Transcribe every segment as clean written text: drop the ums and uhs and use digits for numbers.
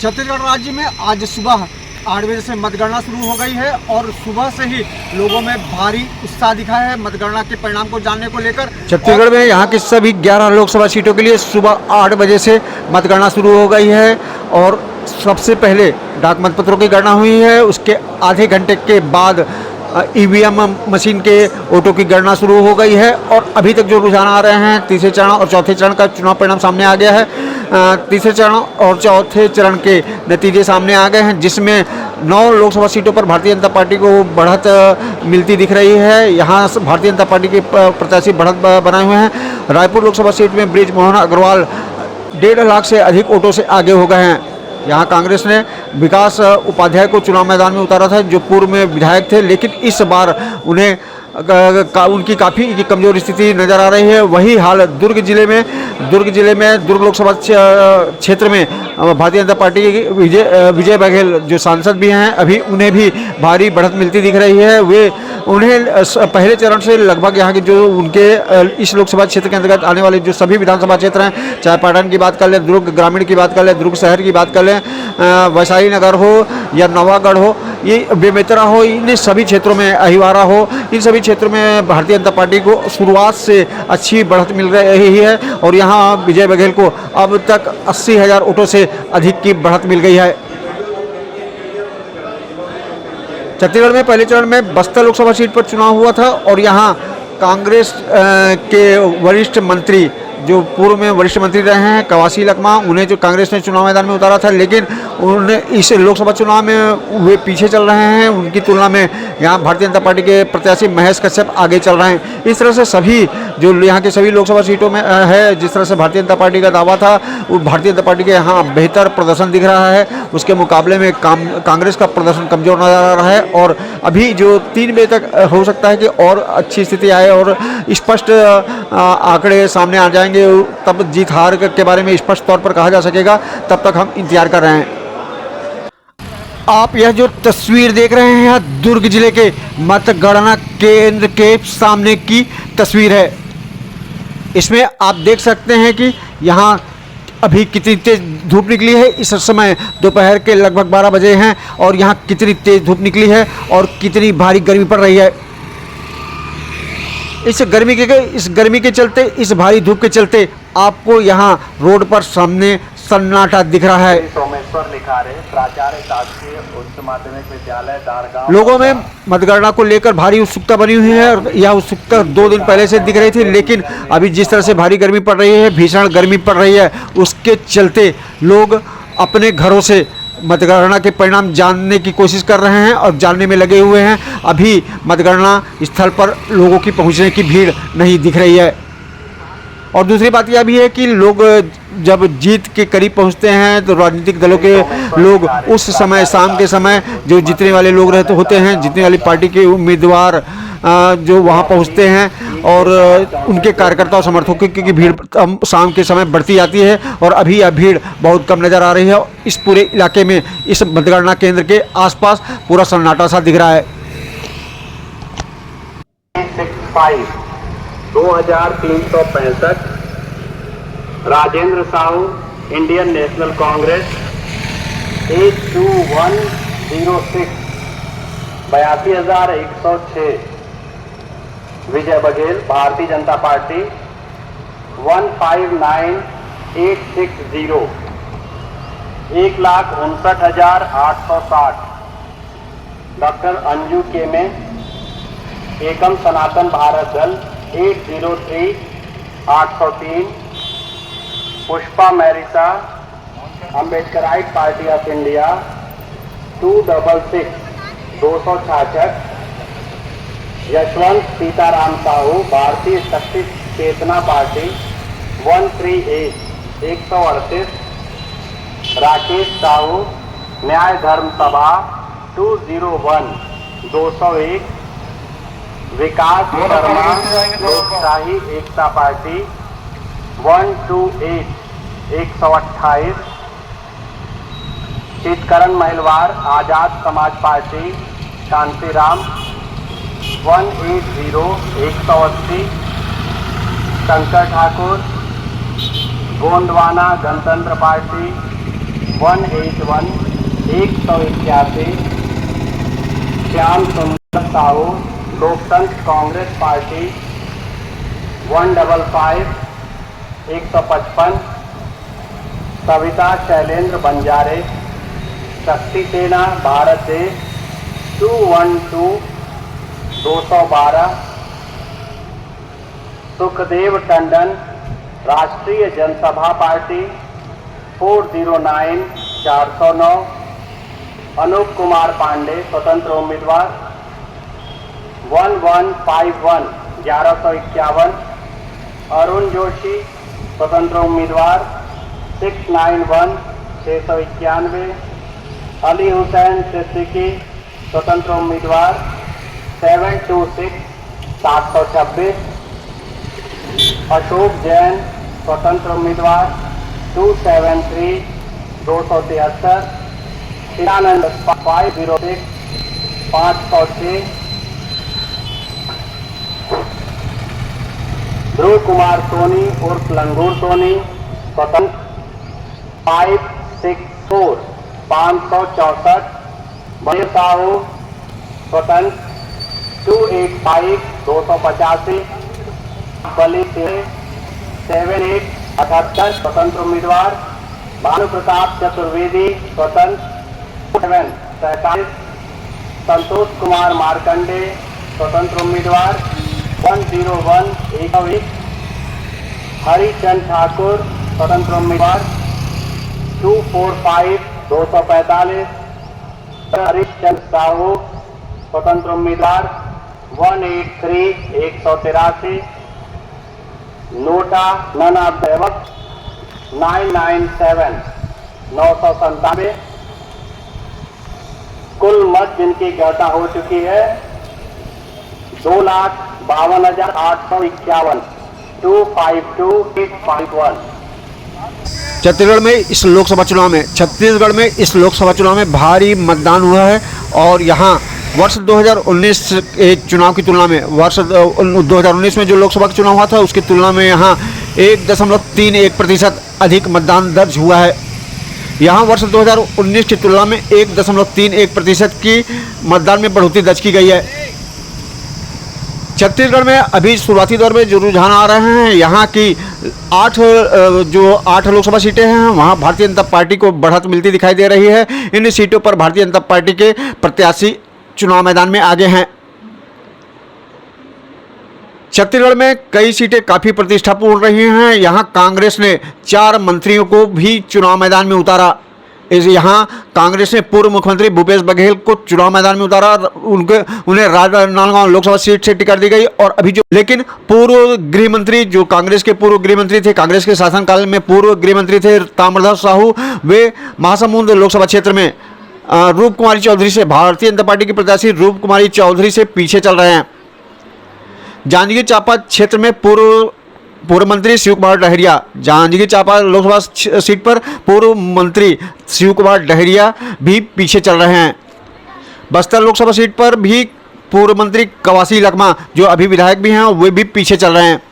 छत्तीसगढ़ राज्य में आज सुबह 8 बजे से मतगणना शुरू हो गई है और सुबह से ही लोगों में भारी उत्साह दिखा है मतगणना के परिणाम को जानने को लेकर। छत्तीसगढ़ में यहाँ की सभी 11 लोकसभा सीटों के लिए सुबह 8 बजे से मतगणना शुरू हो गई है और सबसे पहले डाक मतपत्रों की गणना हुई है। उसके आधे घंटे के बाद ईवीएम मशीन के वोटों की गणना शुरू हो गई है और अभी तक जो रुझान आ रहे हैं तीसरे चरण और चौथे चरण का चुनाव परिणाम सामने आ गया है। तीसरे चरण और चौथे चरण के नतीजे सामने आ गए हैं, जिसमें 9 लोकसभा सीटों पर भारतीय जनता पार्टी को बढ़त मिलती दिख रही है। यहाँ भारतीय जनता पार्टी के प्रत्याशी बढ़त बनाए हुए हैं। रायपुर लोकसभा सीट में बृज मोहन अग्रवाल 1.5 लाख से अधिक वोटों से आगे हो गए हैं। यहाँ कांग्रेस ने विकास उपाध्याय को चुनाव मैदान में उतारा था, जो पूर्व में विधायक थे, लेकिन इस बार उन्हें उनकी काफ़ी कमज़ोर स्थिति नज़र आ रही है। वही हाल दुर्ग जिले में दुर्ग लोकसभा क्षेत्र में भारतीय जनता पार्टी के विजय बघेल जो सांसद भी हैं, अभी उन्हें भी भारी बढ़त मिलती दिख रही है। उन्हें पहले चरण से लगभग यहाँ के जो उनके इस लोकसभा क्षेत्र के अंतर्गत आने वाले जो सभी विधानसभा क्षेत्र हैं, चाहे पाटन की बात कर लें, दुर्ग ग्रामीण की बात कर लें, दुर्ग शहर की बात कर लें, वैशाली नगर हो या नवागढ़ हो, ये बेमेतरा हो, इन सभी क्षेत्रों में अहिवारा हो, इन सभी क्षेत्रों में भारतीय जनता पार्टी को शुरुआत से अच्छी बढ़त मिल रही है और यहाँ विजय बघेल को अब तक 80,000 वोटों से अधिक की बढ़त मिल गई है। छत्तीसगढ़ में पहले चरण में बस्तर लोकसभा सीट पर चुनाव हुआ था और यहाँ कांग्रेस के वरिष्ठ मंत्री जो पूर्व में वरिष्ठ मंत्री रहे हैं कवासी लखमा, उन्हें जो कांग्रेस ने चुनाव मैदान में उतारा था, लेकिन उन्हें इस लोकसभा चुनाव में वे पीछे चल रहे हैं। उनकी तुलना में यहाँ भारतीय जनता पार्टी के प्रत्याशी महेश कश्यप आगे चल रहे हैं। इस तरह से सभी जो यहाँ के सभी लोकसभा सीटों में है, जिस तरह से भारतीय जनता पार्टी का दावा था, वो भारतीय जनता पार्टी के यहाँ बेहतर प्रदर्शन दिख रहा है। उसके मुकाबले में कांग्रेस का प्रदर्शन कमजोर नजर आ रहा है और अभी जो 3 बजे तक हो सकता है कि और अच्छी स्थिति आए और स्पष्ट आंकड़े सामने आ जाएंगे, तब जीत हार के बारे में स्पष्ट तौर पर कहा जा सकेगा। तब तक हम इंतजार कर रहे हैं। आप यह जो तस्वीर देख रहे हैं यह दुर्ग जिले के मतगणना केंद्र के सामने की तस्वीर है। इसमें आप देख सकते हैं कि यहाँ अभी कितनी तेज धूप निकली है। इस समय दोपहर के लगभग 12 बजे हैं और यहाँ कितनी तेज धूप निकली है और कितनी भारी गर्मी पड़ रही है। इस गर्मी के चलते, इस भारी धूप के चलते आपको यहाँ रोड पर सामने सन्नाटा दिख रहा है। सोमेश्वर लिखारे, प्राचार्य शासकीय उच्च माध्यमिक विद्यालय दारगांव। लोगों में मतगणना को लेकर भारी उत्सुकता बनी हुई है और यह उत्सुकता 2 दिन पहले से दिख रही थी, लेकिन अभी जिस तरह से भारी गर्मी पड़ रही है, भीषण गर्मी पड़ रही है, उसके चलते लोग अपने घरों से मतगणना के परिणाम जानने की कोशिश कर रहे हैं और जानने में लगे हुए हैं। अभी मतगणना स्थल पर लोगों की पहुंचने की भीड़ नहीं दिख रही है। और दूसरी बात यह भी है कि लोग जब जीत के करीब पहुंचते हैं तो राजनीतिक दलों के लोग उस समय, शाम के समय, जो जीतने वाले लोग होते हैं, जीतने वाली पार्टी के उम्मीदवार जो वहां पहुंचते हैं और उनके कार्यकर्ताओं समर्थकों की भीड़ शाम के समय बढ़ती जाती है और अभी यह भीड़ बहुत कम नज़र आ रही है। इस पूरे इलाके में, इस मतगणना केंद्र के आसपास पूरा सन्नाटा सा दिख रहा है। 2365 Rajendra Sahu, Indian national Congress 82106 82,106 Vijay Baghel, Bharatiya Janata party 159860 1,59,860 doctor Anju केमे, Ekam Sanatan Bharat Dal 803 Pushpa Marisa, Ambedkarite party of India 266 Yashwant Sitaram Sahu, Bharatiya Shakti Chetna party 138 Rakesh Sahu, न्याय धर्म सभा 201 विकास शर्मा, लोकशाही एकता पार्टी 128 चितकरण महिलवार, आजाद समाज पार्टी शांतिराम 180 शंकर ठाकुर, गोंडवाना गणतंत्र पार्टी 181 181 श्याम सुंदर साहू लोकतंत्र कांग्रेस पार्टी 155 155 सविता शैलेंद्र बंजारे शक्ति सेना भारत देश 212 212 सुखदेव टंडन राष्ट्रीय जनसभा पार्टी 409 409 अनूप कुमार पांडे स्वतंत्र उम्मीदवार 1151 1151 अरुण जोशी स्वतंत्र उम्मीदवार 691 691 अली हुसैन सिद्दीकी स्वतंत्र उम्मीदवार 726 726 अशोक जैन स्वतंत्र उम्मीदवार 273 273 शिवानंद 506 506 ध्रुव कुमार सोनी उर्फ लंगूर सोनी स्वतंत्र 564 564 मयूर साहू स्वतंत्र 285 285 बली 78 78 स्वतंत्र उम्मीदवार भानु प्रताप चतुर्वेदी स्वतंत्र 47 संतोष कुमार मार्कंडे स्वतंत्र उम्मीदवार 101 101 हरिचंद ठाकुर स्वतंत्र उम्मीदवार 245 245 हरिचंद साहू स्वतंत्र उम्मीदवार 183 183 नोटा नन ऑफ सेवक 997 997 कुल मत जिनकी गणना हो चुकी है 2,52,851 252,851। छत्तीसगढ़ में इस लोकसभा चुनाव में भारी मतदान हुआ है और यहाँ वर्ष 2019 के चुनाव की तुलना में वर्ष 2019 में जो लोकसभा का चुनाव हुआ था उसकी तुलना में यहाँ 1.31% अधिक मतदान दर्ज हुआ है। यहाँ वर्ष 2019 की तुलना में 1.31% की मतदान में बढ़ोतरी दर्ज की गई है। छत्तीसगढ़ में अभी शुरुआती दौर में जो रुझान आ रहे हैं, यहाँ की 8 लोकसभा सीटें हैं वहाँ भारतीय जनता पार्टी को बढ़त मिलती दिखाई दे रही है। इन सीटों पर भारतीय जनता पार्टी के प्रत्याशी चुनाव मैदान में आगे हैं। छत्तीसगढ़ में कई सीटें काफ़ी प्रतिष्ठापूर्ण रही हैं। यहाँ कांग्रेस ने 4 मंत्रियों को भी चुनाव मैदान में उतारा। यहाँ कांग्रेस ने पूर्व मुख्यमंत्री भूपेश बघेल को चुनाव मैदान में उतारा। उन्हें राजनांदगांव लोकसभा सीट से टिकट दी गई और अभी लेकिन पूर्व गृह मंत्री जो कांग्रेस के पूर्व गृह मंत्री थे, कांग्रेस के शासनकाल में पूर्व गृह मंत्री थे ताम्रध्वज साहू, वे महासमुंद लोकसभा क्षेत्र में रूप कुमारी चौधरी से भारतीय जनता पार्टी के प्रत्याशी रूप कुमारी चौधरी से पीछे चल रहे हैं। जांजगीर चांपा क्षेत्र में पूर्व मंत्री शिव कुमार डहरिया, जांजगीर चांपा लोकसभा सीट पर पूर्व मंत्री शिव कुमार डहरिया भी पीछे चल रहे हैं। बस्तर लोकसभा सीट पर भी पूर्व मंत्री कवासी लखमा जो अभी विधायक भी हैं वे भी पीछे चल रहे हैं।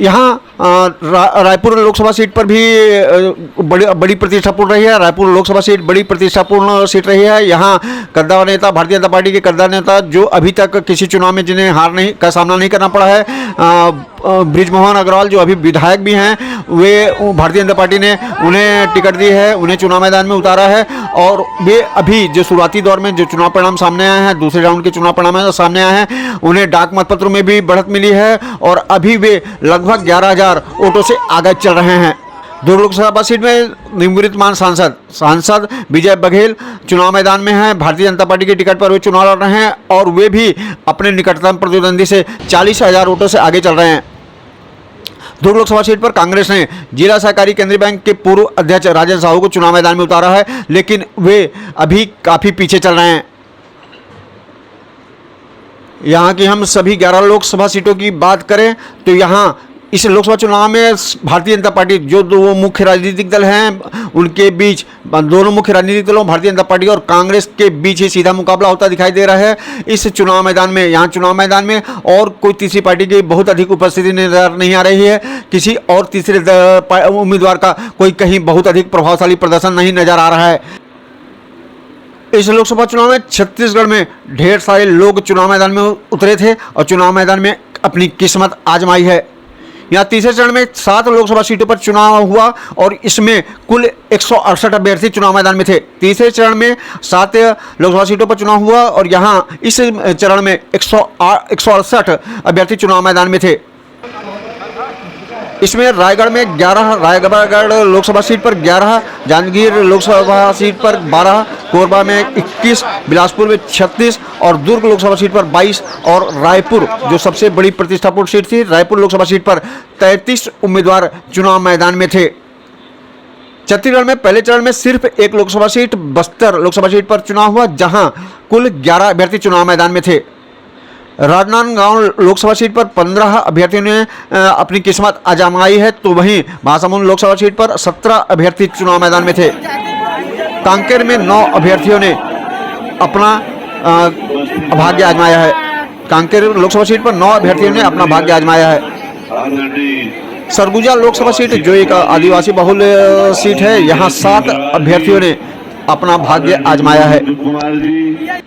यहाँ रायपुर लोकसभा सीट पर भी बड़ी प्रतिष्ठापूर्ण रही है। रायपुर लोकसभा सीट बड़ी प्रतिष्ठापूर्ण सीट रही है। यहाँ कद्दावर नेता, भारतीय जनता पार्टी के कद्दावर नेता जो अभी तक किसी चुनाव में जिन्हें हार का सामना नहीं करना पड़ा है, बृजमोहन अग्रवाल जो अभी विधायक भी हैं, वे भारतीय जनता पार्टी ने उन्हें टिकट दी है, उन्हें चुनाव मैदान में उतारा है और वे अभी जो शुरुआती दौर में जो चुनाव परिणाम सामने आए हैं, दूसरे राउंड के चुनाव परिणाम सामने आए हैं, उन्हें डाक मतपत्रों में भी बढ़त मिली है और अभी वे लगभग 11,000 वोटों से आगे चल रहे हैं। दुर्ग लोकसभा सीट में निवृत्तमान सांसद विजय बघेल चुनाव मैदान में हैं। भारतीय जनता पार्टी के टिकट पर वे चुनाव लड़ रहे हैं और वे भी अपने निकटतम प्रतिद्वंदी से 40,000 वोटों से आगे चल रहे हैं। दुर्ग लोकसभा सीट पर कांग्रेस ने जिला सहकारी केंद्रीय बैंक के पूर्व अध्यक्ष राजेंद्र साहू को चुनाव मैदान में उतारा है, लेकिन वे अभी काफ़ी पीछे चल रहे हैं। यहाँ की हम सभी 11 लोकसभा सीटों की बात करें तो यहाँ इस लोकसभा चुनाव में भारतीय जनता पार्टी जो दो मुख्य राजनीतिक दल हैं उनके बीच, दोनों मुख्य राजनीतिक दलों भारतीय जनता पार्टी और कांग्रेस के बीच ही सीधा मुकाबला होता दिखाई दे रहा है इस चुनाव मैदान में। यहाँ चुनाव मैदान में और कोई तीसरी पार्टी की बहुत अधिक उपस्थिति नजर नहीं आ रही है। किसी और तीसरे उम्मीदवार का कोई कहीं बहुत अधिक प्रभावशाली प्रदर्शन नहीं नजर आ रहा है। इस लोकसभा चुनाव में छत्तीसगढ़ में ढेर सारे लोग चुनाव मैदान में उतरे थे और चुनाव मैदान में अपनी किस्मत आजमाई है। यहाँ तीसरे चरण में 7 लोकसभा सीटों पर चुनाव हुआ और इसमें कुल 168 अभ्यर्थी चुनाव मैदान में थे। तीसरे चरण में 7 लोकसभा सीटों पर चुनाव हुआ और यहाँ इस चरण में 168 अभ्यर्थी चुनाव मैदान में थे। इसमें रायगढ़ में 11, रायगढ़ लोकसभा सीट पर 11, जांजगीर लोकसभा सीट पर 12, कोरबा में 21, बिलासपुर में 36 और दुर्ग लोकसभा सीट पर 22 और रायपुर जो सबसे बड़ी प्रतिष्ठापूर्ण सीट थी, रायपुर लोकसभा सीट पर 33 उम्मीदवार चुनाव मैदान में थे। छत्तीसगढ़ में पहले चरण में सिर्फ एक लोकसभा सीट बस्तर लोकसभा सीट पर चुनाव हुआ जहां कुल 11 अभ्यर्थी चुनाव मैदान में थे। राजनांदगांव लोकसभा सीट पर 15 अभ्यर्थियों ने अपनी किस्मत आजमाई है तो वहीं महासमुंद लोकसभा सीट पर 17 अभ्यर्थी चुनाव मैदान में थे। कांकेर में 9 अभ्यर्थियों ने अपना भाग्य आजमाया है। कांकेर लोकसभा सीट पर 9 अभ्यर्थियों ने अपना भाग्य आजमाया है। सरगुजा लोकसभा सीट जो एक आदिवासी बहुल सीट है, यहाँ 7 अभ्यर्थियों ने अपना भाग्य आजमाया है।